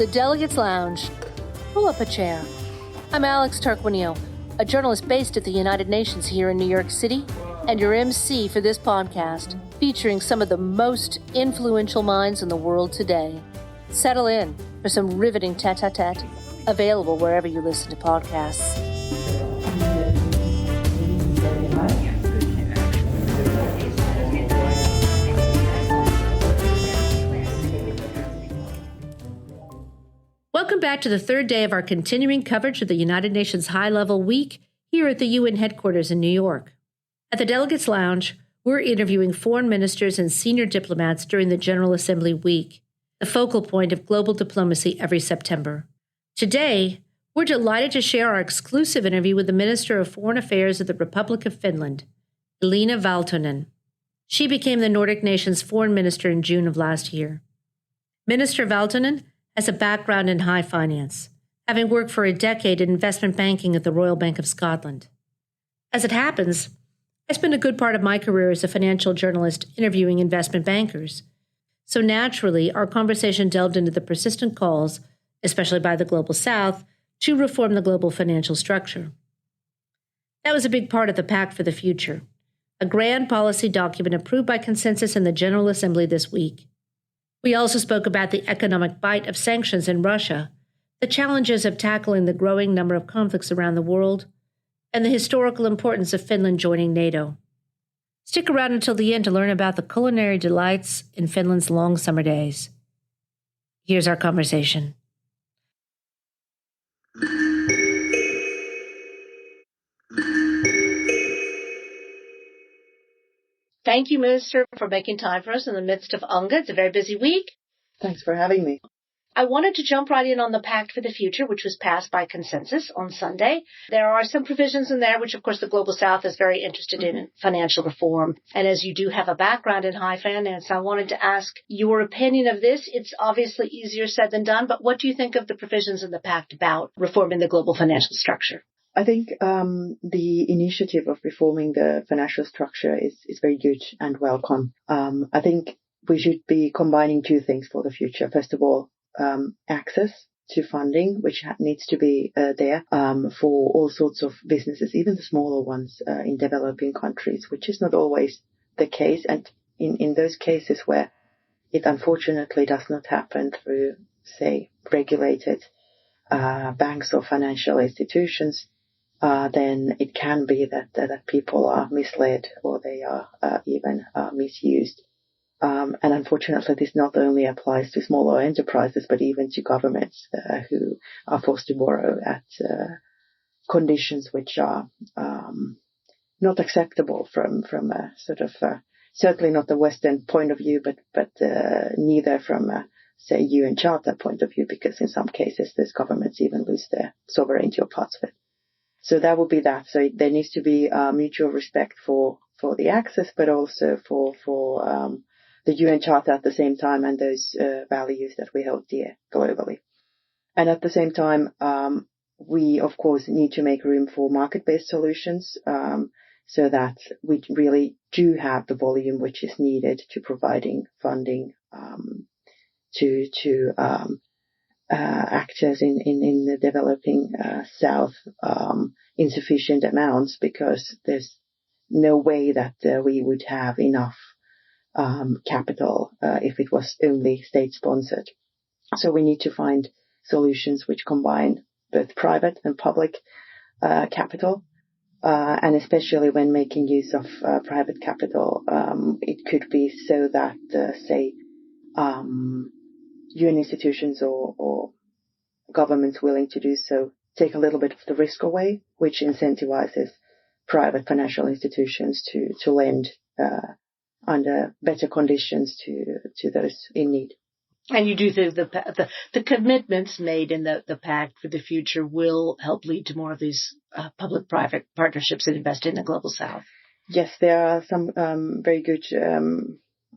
the Delegates Lounge. Pull up a chair. I'm Alex Tarquinio, a journalist based at the United Nations here in New York City, and your MC for this podcast, featuring some of the most influential minds in the world today. Settle in for some riveting tete-a-tete, available wherever you listen to podcasts. Welcome back to the third day of our continuing coverage of the United Nations High-Level Week here at the UN headquarters in New York. At the Delegates Lounge, we're interviewing foreign ministers and senior diplomats during the General Assembly Week, the focal point of global diplomacy every September. Today, we're delighted to share our exclusive interview with the Minister of Foreign Affairs of the Republic of Finland, Elina Valtonen. She became the Nordic nation's foreign minister in June of last year. Minister Valtonen has a background in high finance, having worked for a decade in investment banking at the Royal Bank of Scotland. As it happens, I spent a good part of my career as a financial journalist interviewing investment bankers. So naturally, our conversation delved into the persistent calls, especially by the Global South, to reform the global financial structure. That was a big part of the Pact for the Future, a grand policy document approved by consensus in the General Assembly this week. We also spoke about the economic bite of sanctions in Russia, the challenges of tackling the growing number of conflicts around the world, and the historical importance of Finland joining NATO. Stick around until the end to learn about the culinary delights in Finland's long summer days. Here's our conversation. Thank you, Minister, for making time for us in the midst of UNGA. It's a very busy week. Thanks for having me. I wanted to jump right in on the Pact for the Future, which was passed by consensus on Sunday. There are some provisions in there, which, of course, the Global South is very interested in financial reform. And as you do have a background in high finance, I wanted to ask your opinion of this. It's obviously easier said than done, but what do you think of the provisions in the Pact about reforming the global financial structure? I think the initiative of reforming the financial structure is very good and welcome. I think we should be combining two things for the future. First of all, access to funding, which needs to be there for all sorts of businesses, even the smaller ones in developing countries, which is not always the case. And in those cases where it unfortunately does not happen through, say, regulated banks or financial institutions, then it can be that people are misled or they are even misused. And unfortunately, this not only applies to smaller enterprises, but even to governments who are forced to borrow at conditions which are not acceptable from a sort of certainly not the Western point of view, but neither from say UN Charter point of view, because in some cases these governments even lose their sovereignty or parts of it. So that would be that. So there needs to be mutual respect for the access, but also for the UN Charter at the same time, and those values that we hold dear globally. And at the same time, we of course need to make room for market-based solutions, so that we really do have the volume which is needed to providing funding to actors in the developing South in sufficient amounts, because there's no way that we would have enough capital if it was only state-sponsored. So we need to find solutions which combine both private and public capital, and especially when making use of private capital, it could be so that, say, UN institutions or governments willing to do so take a little bit of the risk away, which incentivizes private financial institutions to lend under better conditions to those in need. And you do think the commitments made in the Pact for the Future will help lead to more of these public-private partnerships that invest in the Global South? Yes, there are some very good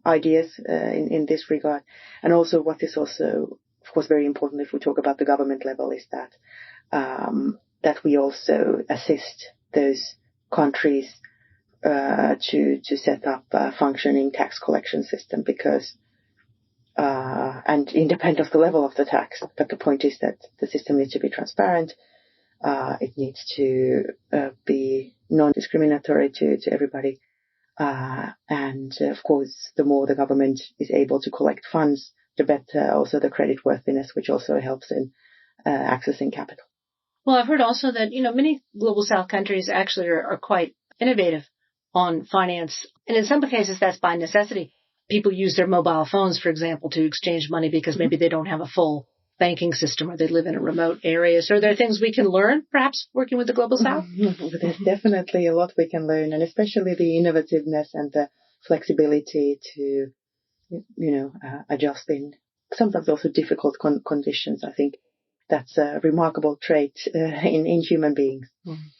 ideas in this regard. And also what is also, of course, very important if we talk about the government level is that that we also assist those countries to set up a functioning tax collection system, because and independent of the level of the tax. But the point is that the system needs to be transparent. It needs to be non-discriminatory to everybody. And of course, the more the government is able to collect funds, the better also the credit worthiness, which also helps in accessing capital. Well, I've heard also that, many global south countries actually are quite innovative on finance. And in some cases, that's by necessity. People use their mobile phones, for example, to exchange money because maybe they don't have a full banking system or they live in a remote area. So are there things we can learn, perhaps, working with the global south? There's definitely a lot we can learn, and especially the innovativeness and the flexibility to, adjust in sometimes also difficult conditions. I think that's a remarkable trait in human beings.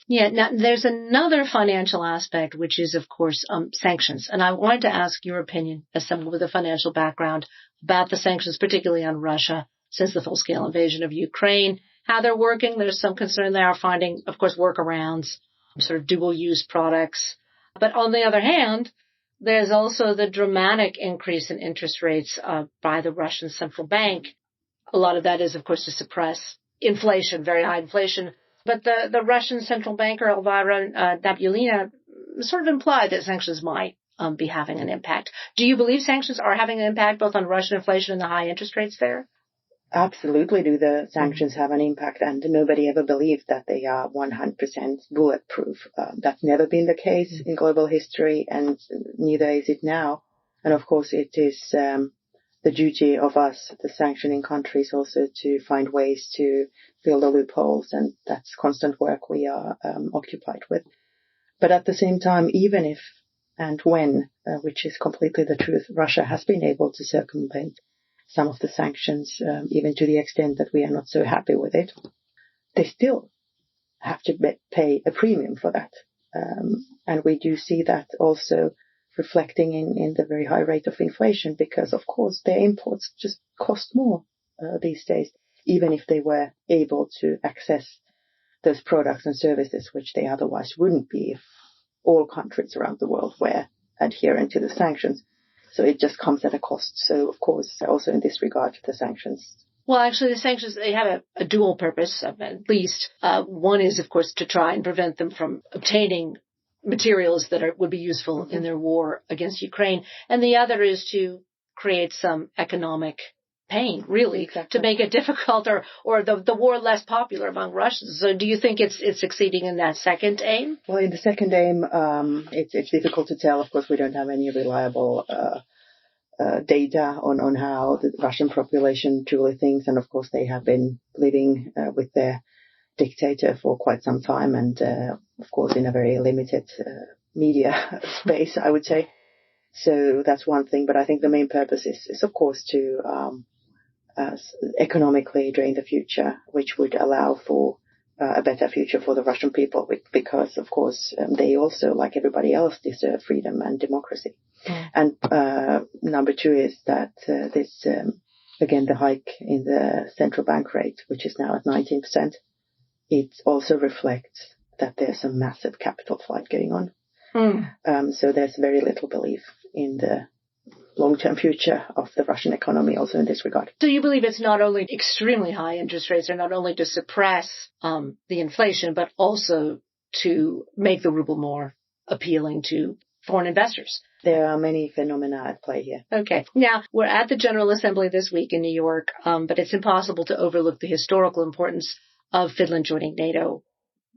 Yeah. Now, there's another financial aspect, which is, of course, sanctions. And I wanted to ask your opinion as someone with a financial background about the sanctions, particularly on Russia, since the full-scale invasion of Ukraine, how they're working. There's some concern they are finding, of course, workarounds, sort of dual-use products. But on the other hand, there's also the dramatic increase in interest rates by the Russian central bank. A lot of that is, of course, to suppress inflation, very high inflation. But the Russian central banker, Elvira Nabiullina, sort of implied that sanctions might be having an impact. Do you believe sanctions are having an impact both on Russian inflation and the high interest rates there? Absolutely do the sanctions have an impact, and nobody ever believed that they are 100% bulletproof. That's never been the case in global history, and neither is it now. And of course, it is the duty of us, the sanctioning countries, also to find ways to fill the loopholes, and that's constant work we are occupied with. But at the same time, even if and when, which is completely the truth, Russia has been able to circumvent some of the sanctions, even to the extent that we are not so happy with it, they still have to pay a premium for that. And we do see that also reflecting in the very high rate of inflation, because, of course, their imports just cost more these days, even if they were able to access those products and services which they otherwise wouldn't be if all countries around the world were adherent to the sanctions. So it just comes at a cost. So, of course, also in this regard, the sanctions. Well, actually, the sanctions, they have a dual purpose, at least. One is, of course, to try and prevent them from obtaining materials that would be useful in their war against Ukraine. And the other is to create some economic pain, really, exactly, to make it difficult or the war less popular among Russians. So do you think it's succeeding in that second aim? Well, in the second aim, it's difficult to tell. Of course, we don't have any reliable data on how the Russian population truly thinks. And of course, they have been living with their dictator for quite some time, and of course, in a very limited media space, I would say. So that's one thing. But I think the main purpose is of course, to economically drain the future, which would allow for a better future for the Russian people, because, of course, they also, like everybody else, deserve freedom and democracy. And number two is that this, again, the hike in the central bank rate, which is now at 19%, it also reflects that there's a massive capital flight going on. So there's very little belief in the long-term future of the Russian economy also in this regard. So you believe it's not only extremely high interest rates are not only to suppress the inflation, but also to make the ruble more appealing to foreign investors? There are many phenomena at play here. Okay. Now, we're at the General Assembly this week in New York, but it's impossible to overlook the historical importance of Finland joining NATO.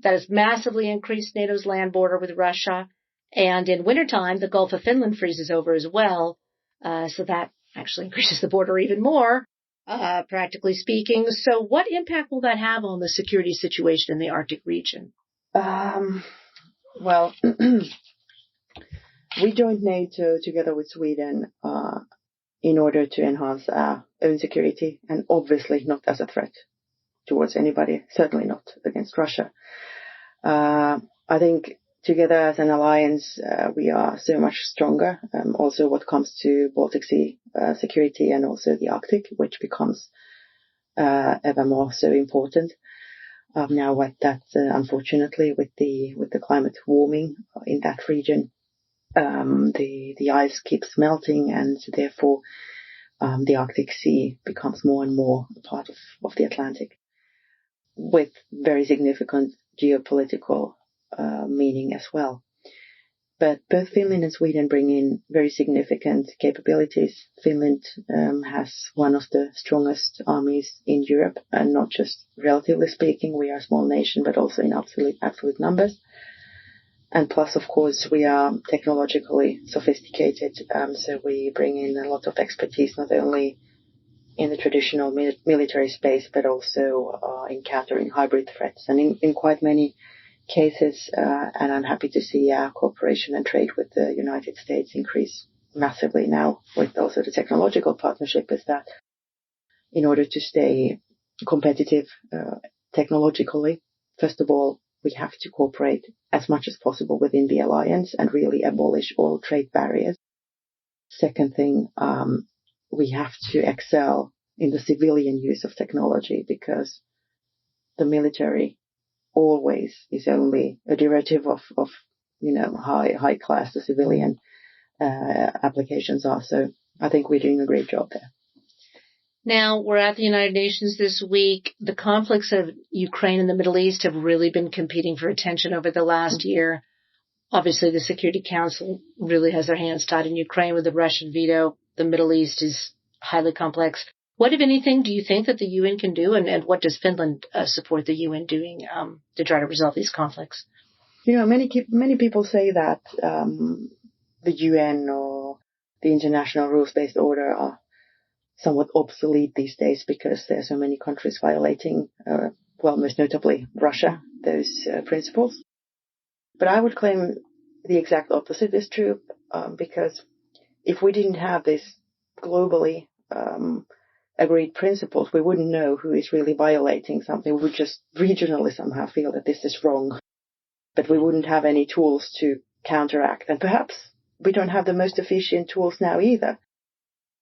That has massively increased NATO's land border with Russia. And in wintertime, the Gulf of Finland freezes over as well. So that actually increases the border even more, practically speaking. So what impact will that have on the security situation in the Arctic region? Well, we joined NATO together with Sweden in order to enhance our own security, and obviously not as a threat towards anybody, certainly not against Russia. I think together as an alliance, we are so much stronger. Also what comes to Baltic Sea security and also the Arctic, which becomes ever more so important. Now what that, unfortunately, with the climate warming in that region, the ice keeps melting, and therefore the Arctic Sea becomes more and more a part of the Atlantic, with very significant geopolitical meaning as well. But both Finland and Sweden bring in very significant capabilities. Finland has one of the strongest armies in Europe, and not just relatively speaking, we are a small nation, but also in absolute numbers. And plus, of course, we are technologically sophisticated, so we bring in a lot of expertise, not only in the traditional military space, but also in countering hybrid threats. And in quite many cases, and I'm happy to see our cooperation and trade with the United States increase massively now with also the technological partnership, is that in order to stay competitive technologically, first of all, we have to cooperate as much as possible within the alliance and really abolish all trade barriers. Second thing, we have to excel in the civilian use of technology, because the military always is only a derivative of high class the civilian applications are. So I think we're doing a great job there. Now, we're at the United Nations this week. The conflicts of Ukraine and the Middle East have really been competing for attention over the last year. Obviously, the Security Council really has their hands tied in Ukraine with the Russian veto. The Middle East is highly complex. What, if anything, do you think that the UN can do, and what does Finland support the UN doing to try to resolve these conflicts? Many people say that the UN or the international rules-based order are somewhat obsolete these days because there are so many countries violating, most notably Russia, those principles. But I would claim the exact opposite is true, because if we didn't have this globally agreed principles, we wouldn't know who is really violating something. We would just regionally somehow feel that this is wrong, but we wouldn't have any tools to counteract. And perhaps we don't have the most efficient tools now either,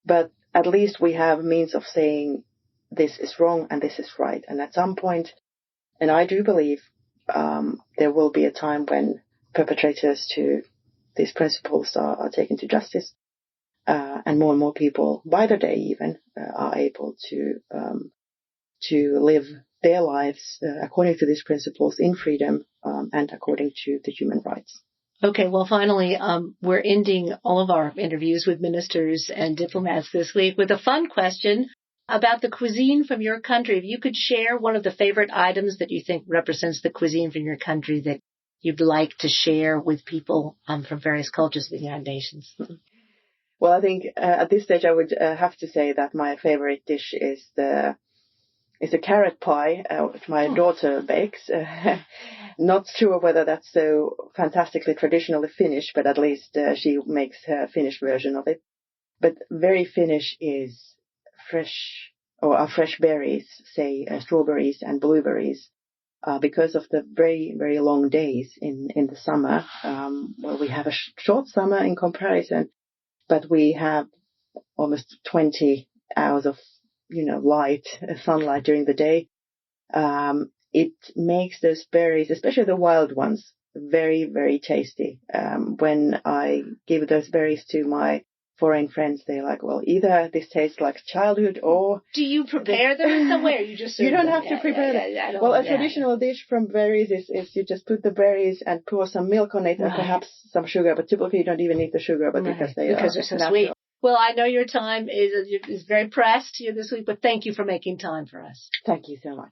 but at least we have means of saying this is wrong and this is right. And at some point, and I do believe there will be a time when perpetrators to these principles are taken to justice. And more people, by the day even, are able to live their lives according to these principles in freedom and according to the human rights. Okay, well, finally, we're ending all of our interviews with ministers and diplomats this week with a fun question about the cuisine from your country. If you could share one of the favorite items that you think represents the cuisine from your country that you'd like to share with people from various cultures of the United Nations. Well, I think at this stage I would have to say that my favorite dish is a carrot pie, which my daughter bakes. Not sure whether that's so fantastically traditionally Finnish, but at least she makes her Finnish version of it. But very Finnish is fresh berries, say strawberries and blueberries, because of the very, very long days in the summer. Well, we have a short summer in comparison, but we have almost 20 hours of sunlight during the day. It makes those berries, especially the wild ones, very, very tasty. When I give those berries to my foreign friends, they're like, well, either this tastes like childhood or... Do you prepare them in some way, or you just... You don't have to prepare them. Well, a traditional dish from berries is you just put the berries and pour some milk on it and perhaps some sugar, but typically you don't even need the sugar, but because they're so sweet. Well, I know your time is very pressed here this week, but thank you for making time for us. Thank you so much.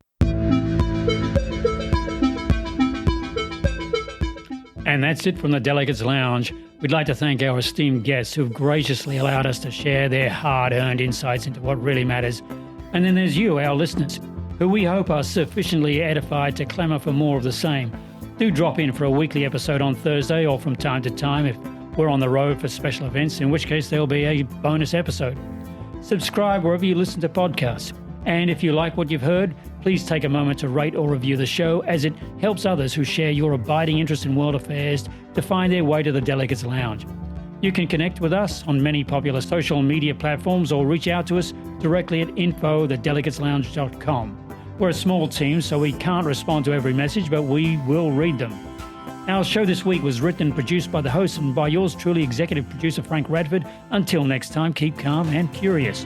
And that's it from the Delegates Lounge. We'd like to thank our esteemed guests who've graciously allowed us to share their hard-earned insights into what really matters. And then there's you, our listeners, who we hope are sufficiently edified to clamour for more of the same. Do drop in for a weekly episode on Thursday or from time to time if we're on the road for special events, in which case there'll be a bonus episode. Subscribe wherever you listen to podcasts. And if you like what you've heard, please take a moment to rate or review the show, as it helps others who share your abiding interest in world affairs to find their way to the Delegates Lounge. You can connect with us on many popular social media platforms or reach out to us directly at info@thedelegateslounge.com. We're a small team, so we can't respond to every message, but we will read them. Our show this week was written and produced by the host and by yours truly, executive producer Frank Radford. Until next time, keep calm and curious.